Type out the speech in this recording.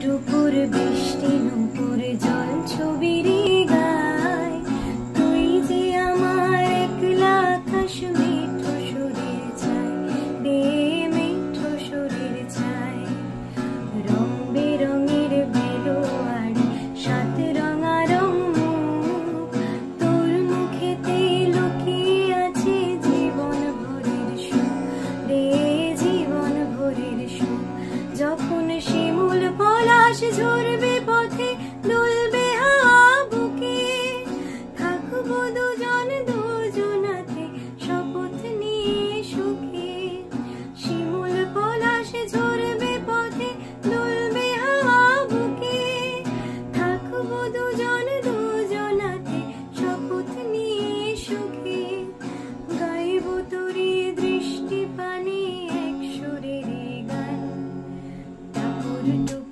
টুকুর বৃষ্টি নুপুর জল ছবির গায়, তুই যে আমার একলা আকাশ মিঠো সুরের ছায়, রে মিঠো সুরের ছায়। রং বেরঙের বেরোয়ারি সাত রঙা রং মুখ, তোর মুখেতে লুকিয়ে আছে জীবন ভরের সুখ, রে জীবন ভরের সুখ। যখন শিমুল পলাশ ঝরবে পথে, দুলবে হাওয়া বুকে, থাকবো দুজন দুজনাতে শপথ নিয়ে সুখে। শিমুল পলাশ ঝরবে পথে, দুলবে হাওয়া বুকে, থাকবো দুজন দুজনাতে শপথ নিয়ে সুখে। গাইব তোরে দৃষ্টি পানে এক সুরের গান, টাপুর টুপুর